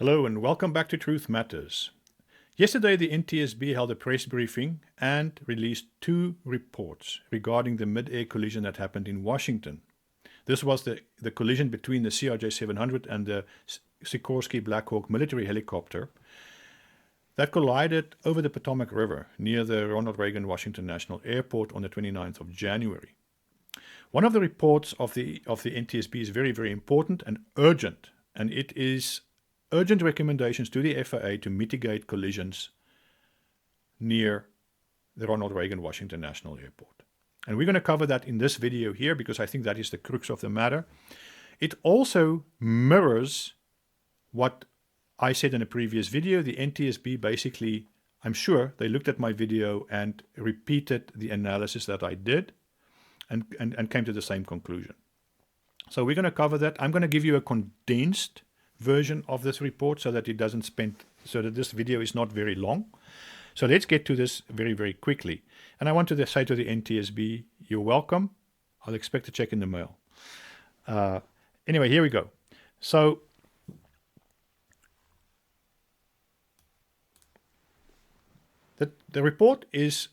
Hello and welcome back to Truth Matters. Yesterday, the NTSB held a press briefing and released two reports regarding the mid-air collision that happened in Washington. This was the collision between the CRJ-700 and the Sikorsky Black Hawk military helicopter that collided over the Potomac River near the Ronald Reagan Washington National Airport on the 29th of January. One of the reports of the NTSB is very, very important and urgent, and it is urgent recommendations to the FAA to mitigate collisions near the Ronald Reagan Washington National Airport. And we're going to cover that in this video here because I think that is the crux of the matter. It also mirrors what I said in a previous video. The NTSB basically, I'm sure they looked at my video and repeated the analysis that I did and came to the same conclusion. So we're going to cover that. I'm going to give you a condensed version of this report so that this video is not very long. So let's get to this very, very quickly. And I want to say to the NTSB, you're welcome. I'll expect a check in the mail. Anyway, here we go. So the report is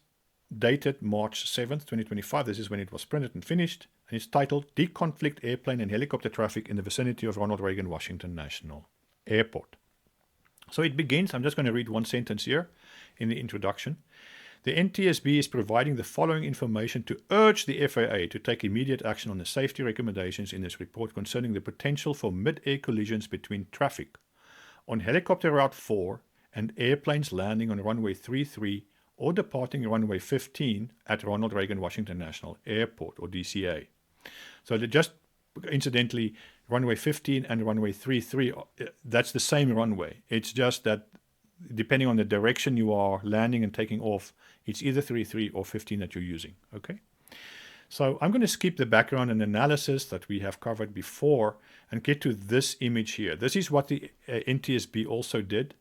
dated March 7th, 2025. This is when it was printed and finished. And it's titled Deconflict Airplane and Helicopter Traffic in the Vicinity of Ronald Reagan Washington National Airport. So it begins, I'm just going to read one sentence here in the introduction. The NTSB is providing the following information to urge the FAA to take immediate action on the safety recommendations in this report concerning the potential for mid-air collisions between traffic on Helicopter Route 4 and airplanes landing on runway 33 or departing runway 15 at Ronald Reagan Washington National Airport, or DCA. So just incidentally, runway 15 and runway 33, that's the same runway. It's just that depending on the direction you are landing and taking off, it's either 33 or 15 that you're using, okay? So I'm going to skip the background and analysis that we have covered before and get to this image here. This is what the NTSB also did,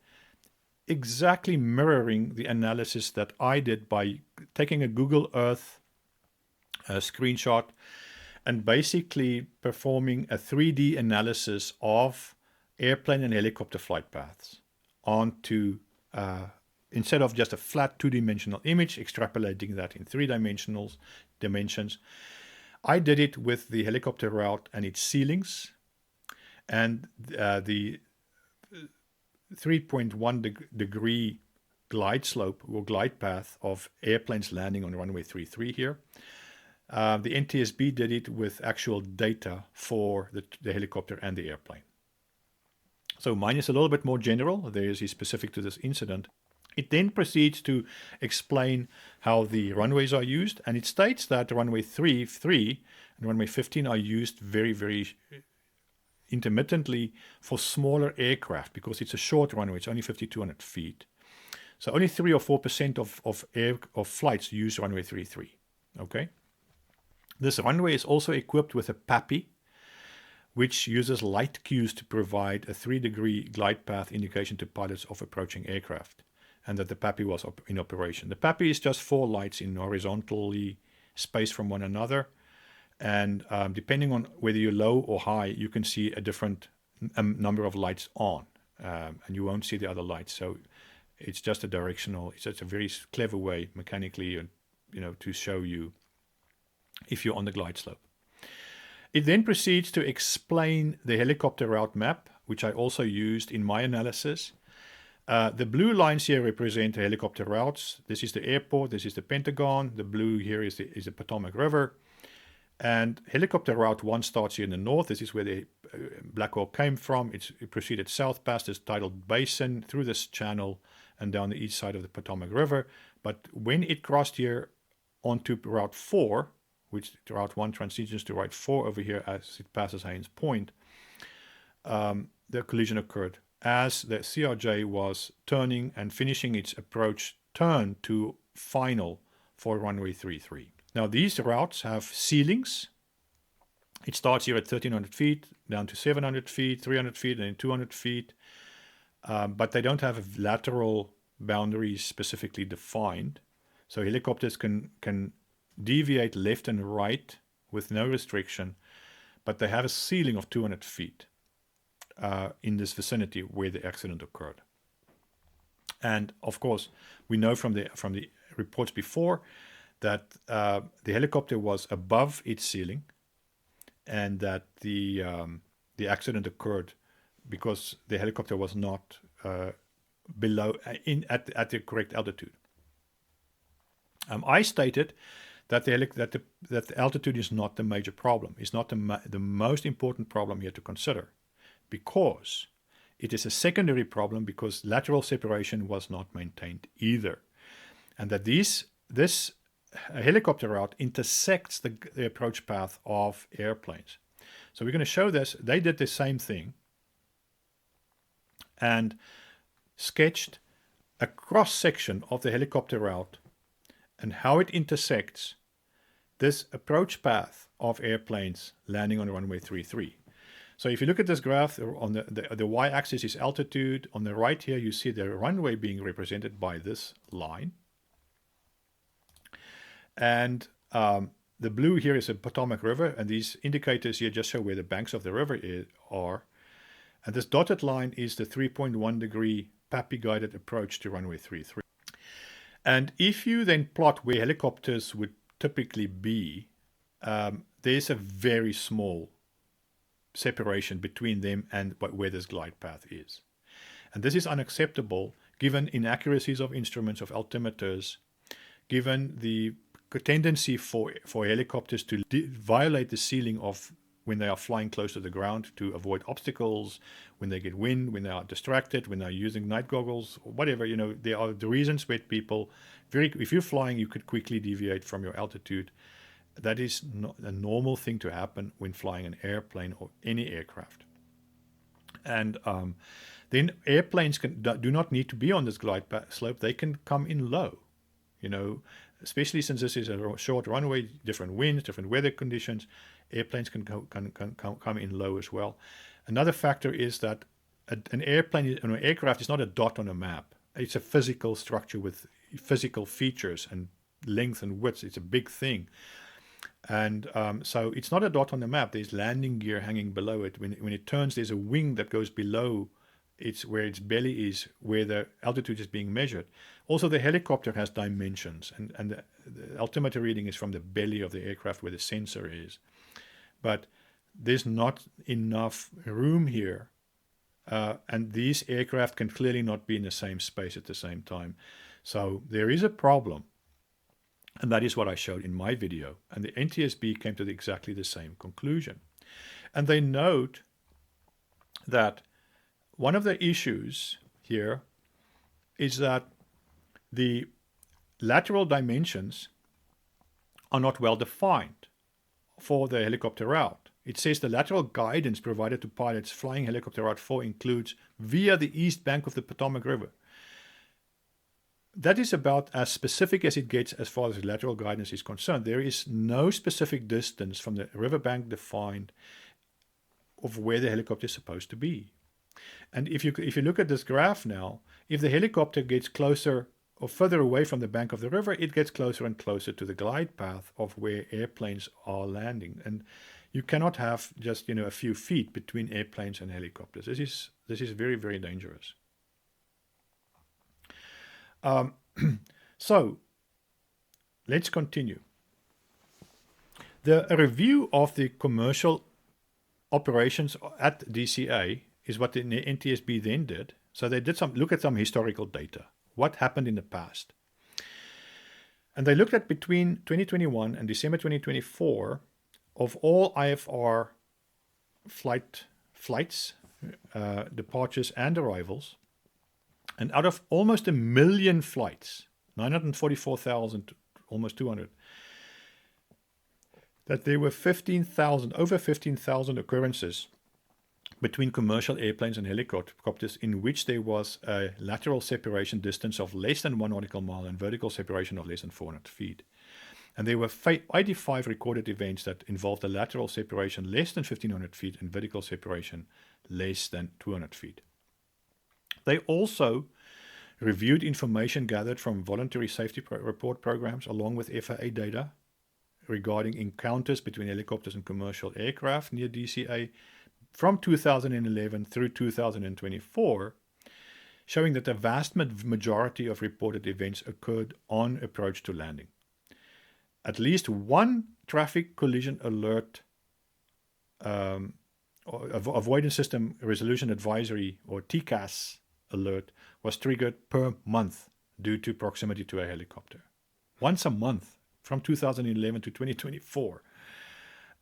exactly mirroring the analysis that I did by taking a Google Earth screenshot and basically performing a 3D analysis of airplane and helicopter flight paths onto, instead of just a flat two-dimensional image, extrapolating that in dimensions. I did it with the helicopter route and its ceilings and the 3.1 degree glide slope or glide path of airplanes landing on runway 33 here. The NTSB did it with actual data for the helicopter and the airplane. So mine is a little bit more general. Theirs is specific to this incident. It then proceeds to explain how the runways are used, and it states that runway 3 and runway 15 are used very, very intermittently for smaller aircraft because it's a short runway. It's only 5,200 feet. So only 3 or 4% of flights use runway 33. Okay. This runway is also equipped with a PAPI, which uses light cues to provide a 3-degree glide path indication to pilots of approaching aircraft, and that the PAPI was in operation. The PAPI is just 4 lights in horizontally spaced from one another. And depending on whether you're low or high, you can see a different number of lights on, and you won't see the other lights. So it's just a directional. It's a very clever way mechanically, to show you if you're on the glide slope. It then proceeds to explain the helicopter route map, which I also used in my analysis. The blue lines here represent the helicopter routes. This is the airport. This is the Pentagon. The blue here is the Potomac River. And helicopter route 1 starts here in the north. This is where the Black Hawk came from. It proceeded south past this tidal basin through this channel and down the east side of the Potomac River. But when it crossed here onto Route 4, which Route 1 transitions to Route 4 over here as it passes Haynes Point, the collision occurred as the CRJ was turning and finishing its approach turn to final for runway 33. Now, these routes have ceilings. It starts here at 1,300 feet, down to 700 feet, 300 feet, and then 200 feet. But they don't have lateral boundaries specifically defined. So helicopters can deviate left and right with no restriction, but they have a ceiling of 200 feet. in this vicinity where the accident occurred. And of course, we know from the reports before that the helicopter was above its ceiling, and that the accident occurred because the helicopter was not below at the correct altitude. I stated that the altitude is not the major problem. It's not the most important problem here to consider, because it is a secondary problem because lateral separation was not maintained either, and that this helicopter route intersects the approach path of airplanes. So we're going to show this. They did the same thing and sketched a cross section of the helicopter route and how it intersects this approach path of airplanes landing on runway 33. So if you look at this graph, on the y-axis is altitude. On the right here, you see the runway being represented by this line. And the blue here is the Potomac River, and these indicators here just show where the banks of the river are. And this dotted line is the 3.1 degree PAPI guided approach to runway 33. And if you then plot where helicopters would typically be, there's a very small separation between them and where this glide path is. And this is unacceptable given inaccuracies of instruments, of altimeters, given the tendency for helicopters to violate the ceiling of when they are flying close to the ground to avoid obstacles, when they get wind, when they are distracted, when they're using night goggles, or whatever. There are the reasons where people, if you're flying, you could quickly deviate from your altitude. That is not a normal thing to happen when flying an airplane or any aircraft. And then airplanes do not need to be on this glide slope. They can come in low, especially since this is a short runway, different winds, different weather conditions. Airplanes can come in low as well. Another factor is that an aircraft is not a dot on a map. It's a physical structure with physical features and length and width. It's a big thing. And so it's not a dot on the map. There's landing gear hanging below it. When it turns, there's a wing that goes below where its belly is, where the altitude is being measured. Also, the helicopter has dimensions, and the altimeter reading is from the belly of the aircraft where the sensor is. But there's not enough room here, and these aircraft can clearly not be in the same space at the same time. So there is a problem, and that is what I showed in my video. And the NTSB came to exactly the same conclusion. And they note that one of the issues here is that the lateral dimensions are not well defined for the helicopter route. It says the lateral guidance provided to pilots flying helicopter route 4 includes via the east bank of the Potomac River. That is about as specific as it gets as far as lateral guidance is concerned. There is no specific distance from the riverbank defined of where the helicopter is supposed to be. And if you look at this graph now, if the helicopter gets closer or further away from the bank of the river, it gets closer and closer to the glide path of where airplanes are landing. And you cannot have just a few feet between airplanes and helicopters. This is very, very dangerous. So let's continue. A review of the commercial operations at DCA is what the NTSB then did. So they did look at some historical data. What happened in the past? And they looked at between 2021 and December 2024 of all IFR flights, departures and arrivals. And out of almost 1 million flights, 944,000, almost 200, that there were over 15,000 occurrences between commercial airplanes and helicopters in which there was a lateral separation distance of less than 1 nautical mile and vertical separation of less than 400 feet. And there were 85 recorded events that involved a lateral separation less than 1,500 feet and vertical separation less than 200 feet. They also reviewed information gathered from voluntary safety report programs along with FAA data regarding encounters between helicopters and commercial aircraft near DCA from 2011 through 2024, showing that the vast majority of reported events occurred on approach to landing. At least one traffic collision alert or avoidance system resolution advisory, or TCAS alert, was triggered per month due to proximity to a helicopter. Once a month from 2011 to 2024.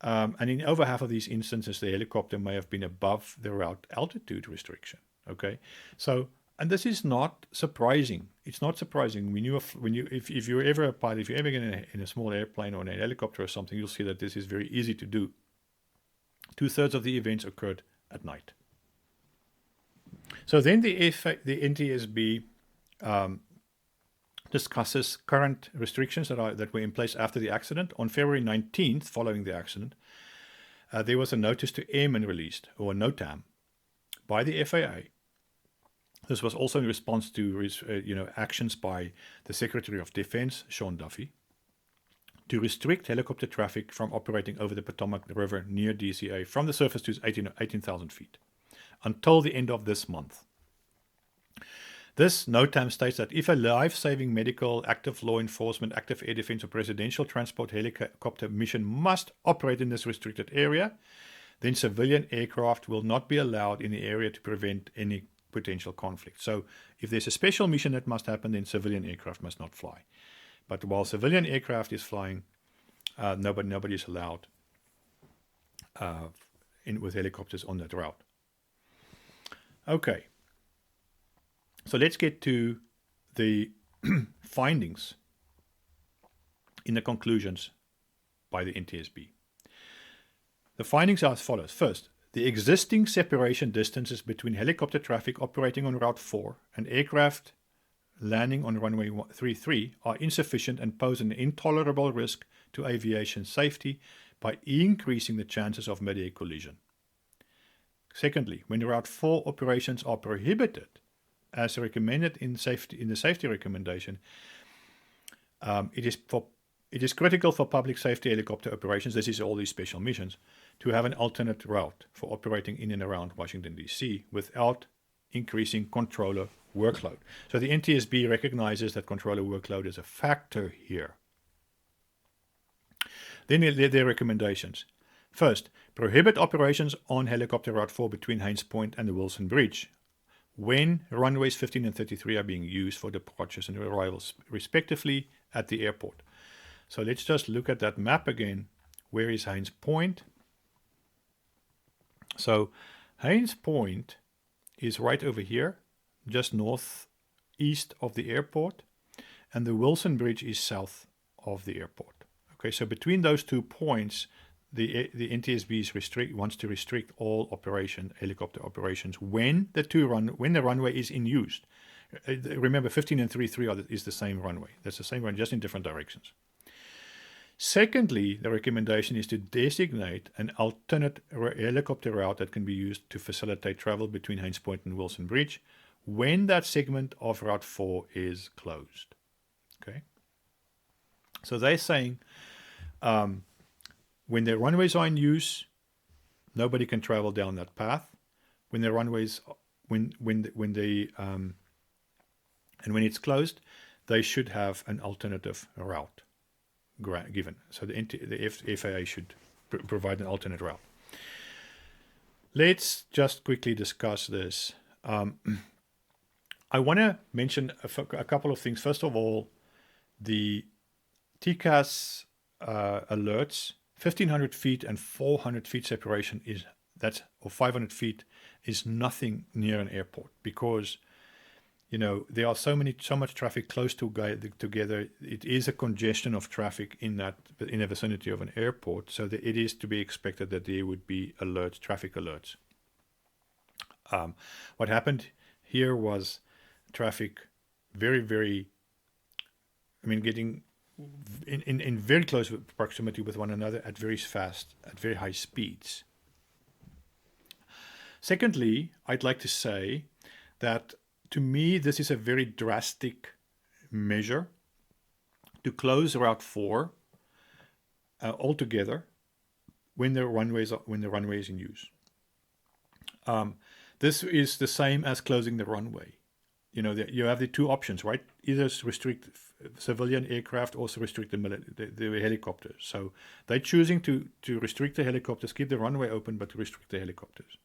And in over half of these instances, the helicopter may have been above the route altitude restriction. Okay, so, and this is not surprising. It's not surprising if you're ever a pilot, if you're ever in a small airplane or in a helicopter or something, you'll see that this is very easy to do. 2/3 of the events occurred at night. So then the NTSB discusses current restrictions that were in place after the accident. On February 19th, following the accident, there was a notice to airmen released, or a NOTAM, by the FAA. This was also in response to actions by the Secretary of Defense, Sean Duffy, to restrict helicopter traffic from operating over the Potomac River near DCA from the surface to 18,000 feet until the end of this month. This NOTAM states that if a life-saving medical, active law enforcement, active air defense, or presidential transport helicopter mission must operate in this restricted area, then civilian aircraft will not be allowed in the area to prevent any potential conflict. So if there's a special mission that must happen, then civilian aircraft must not fly. But while civilian aircraft is flying, nobody is allowed with helicopters on that route. Okay. So let's get to the findings in the conclusions by the NTSB. The findings are as follows. First, the existing separation distances between helicopter traffic operating on Route 4 and aircraft landing on runway 33 are insufficient and pose an intolerable risk to aviation safety by increasing the chances of mid-air collision. Secondly, when Route 4 operations are prohibited, as recommended in the safety recommendation, it is critical for public safety helicopter operations, this is all these special missions, to have an alternate route for operating in and around Washington, D.C. without increasing controller workload. So the NTSB recognizes that controller workload is a factor here. Then their recommendations. First, prohibit operations on helicopter Route 4 between Haynes Point and the Wilson Bridge when runways 15 and 33 are being used for departures and arrivals, respectively, at the airport. So let's just look at that map again. Where is Haynes Point? So Haynes Point is right over here, just northeast of the airport, and the Wilson Bridge is south of the airport. Okay, so between those 2 points, the NTSB wants to restrict all helicopter operations when the runway is in use. Remember, 15 and 33 is the same runway. That's the same runway, just in different directions. Secondly, the recommendation is to designate an alternate helicopter route that can be used to facilitate travel between Haynes Point and Wilson Bridge when that segment of Route 4 is closed. Okay. So they're saying when the runways are in use, nobody can travel down that path. When the runways, when it's closed, they should have an alternative route given. So the FAA should provide an alternate route. Let's just quickly discuss this. I want to mention a couple of things. First of all, the TCAS alerts, 1,500 feet and 400 feet separation or 500 feet is nothing near an airport, because there are so much traffic close together. It is a congestion of traffic in the vicinity of an airport, so that it is to be expected that there would be traffic alerts. What happened here was traffic getting in very close proximity with one another at very high speeds. Secondly, I'd like to say that to me, this is a very drastic measure to close Route 4 altogether when the runway is in use. This is the same as closing the runway. You have the two options, right? Either restrict civilian aircraft, also restrict the helicopters. So they're choosing to restrict the helicopters, keep the runway open, but to restrict the helicopters.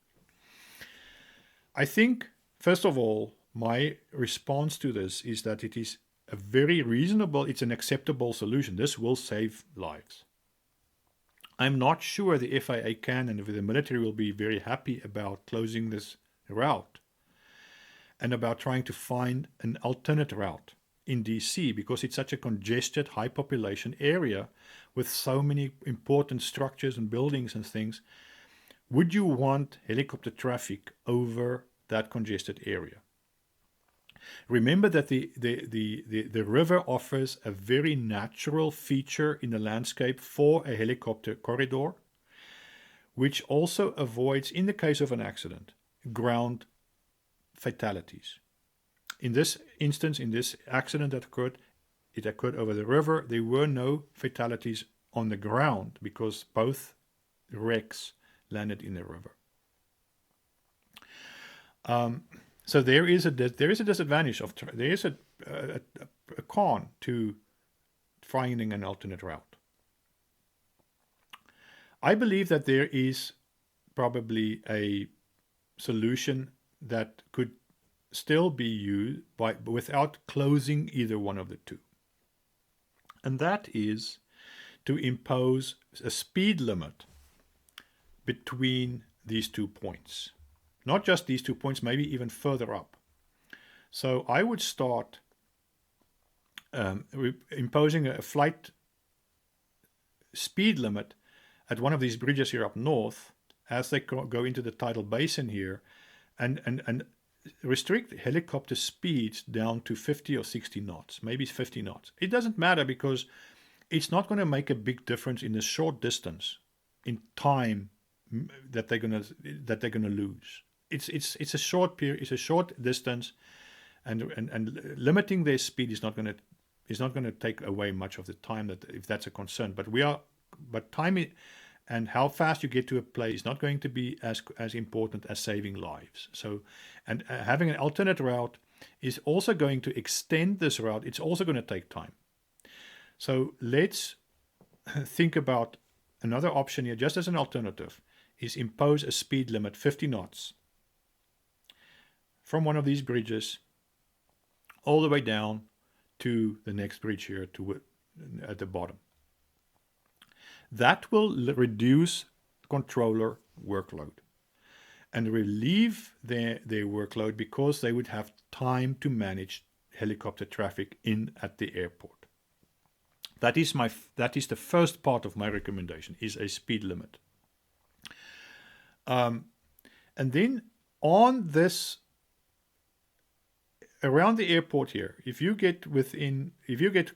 I think, first of all, my response to this is that it is a very reasonable, it's an acceptable solution. This will save lives. I'm not sure the FAA can and the military will be very happy about closing this route and about trying to find an alternate route in DC because it's such a congested, high population area with so many important structures and buildings and things. Would you want helicopter traffic over that congested area? Remember that the river offers a very natural feature in the landscape for a helicopter corridor, which also avoids, in the case of an accident, ground fatalities. In this instance, in this accident that occurred, it occurred over the river. There were no fatalities on the ground because both wrecks landed in the river. So there is a disadvantage there is a con to finding an alternate route. I believe that there is probably a solution that could still be used without closing either one of the two. And that is to impose a speed limit between these 2 points. Not just these 2 points, maybe even further up. So I would start imposing a flight speed limit at one of these bridges here up north as they go into the tidal basin here and restrict helicopter speeds down to 50 or 60 knots, maybe 50 knots. It doesn't matter because it's not going to make a big difference in the short distance in time that they're going to lose. It's a short period, it's a short distance, and limiting their speed is not going to take away much of the time if that's a concern. But time and how fast you get to a place is not going to be as important as saving lives. So, and having an alternate route is also going to extend this route. It's also going to take time. So let's think about another option here, just as an alternative, is impose a speed limit 50 knots from one of these bridges all the way down to the next bridge here at the bottom. That will reduce controller workload and relieve their workload because they would have time to manage helicopter traffic at the airport. That is the first part of my recommendation, is a speed limit. And then on this, around the airport here, if you get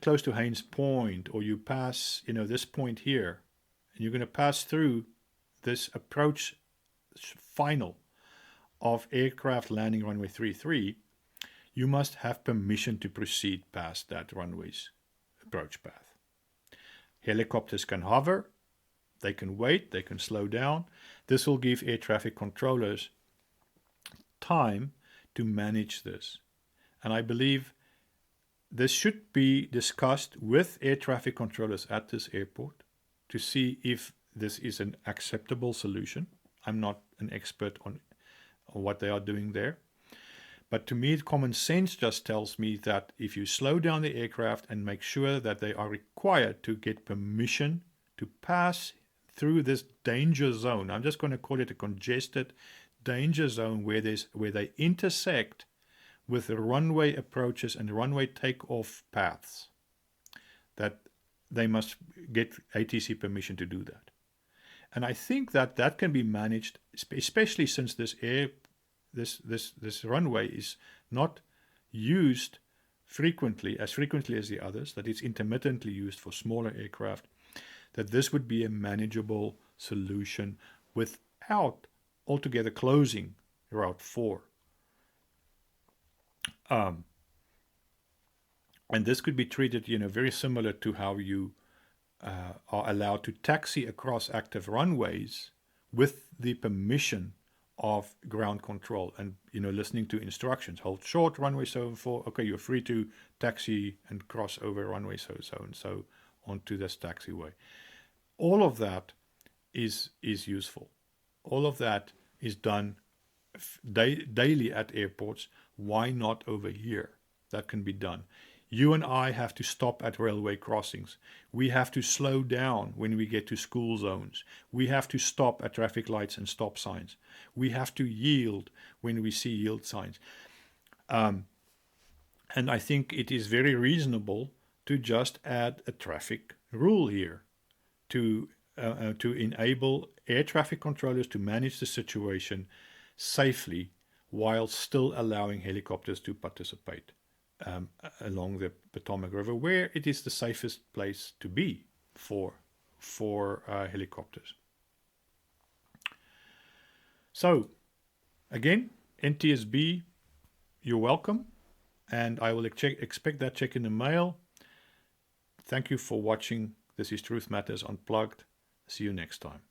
close to Haynes Point, or you pass, this point here, and you're going to pass through this approach final of aircraft landing runway 33, you must have permission to proceed past that runway's approach path. Helicopters can hover, they can wait, they can slow down. This will give air traffic controllers time to manage this. And I believe this should be discussed with air traffic controllers at this airport to see if this is an acceptable solution. I'm not an expert on what they are doing there. But to me, common sense just tells me that if you slow down the aircraft and make sure that they are required to get permission to pass through this danger zone, I'm just going to call it a congested danger zone where they intersect with the runway approaches and runway takeoff paths, that they must get ATC permission to do that. And I think that can be managed, especially since this runway is not used frequently as the others, that it's intermittently used for smaller aircraft, that this would be a manageable solution without altogether closing Route 4. And this could be treated, very similar to how you are allowed to taxi across active runways with the permission of ground control and, listening to instructions. Hold short, runway 74. Okay, you're free to taxi and cross over runway so and so onto this taxiway. All of that is useful. All of that is done daily at airports. Why not over here? That can be done. You and I have to stop at railway crossings. We have to slow down when we get to school zones. We have to stop at traffic lights and stop signs. We have to yield when we see yield signs. And I think it is very reasonable to just add a traffic rule here to enable air traffic controllers to manage the situation safely while still allowing helicopters to participate along the Potomac River, where it is the safest place to be for helicopters. So, again, NTSB, you're welcome, and I will expect that check in the mail. Thank you for watching. This is Truth Matters Unplugged. See you next time.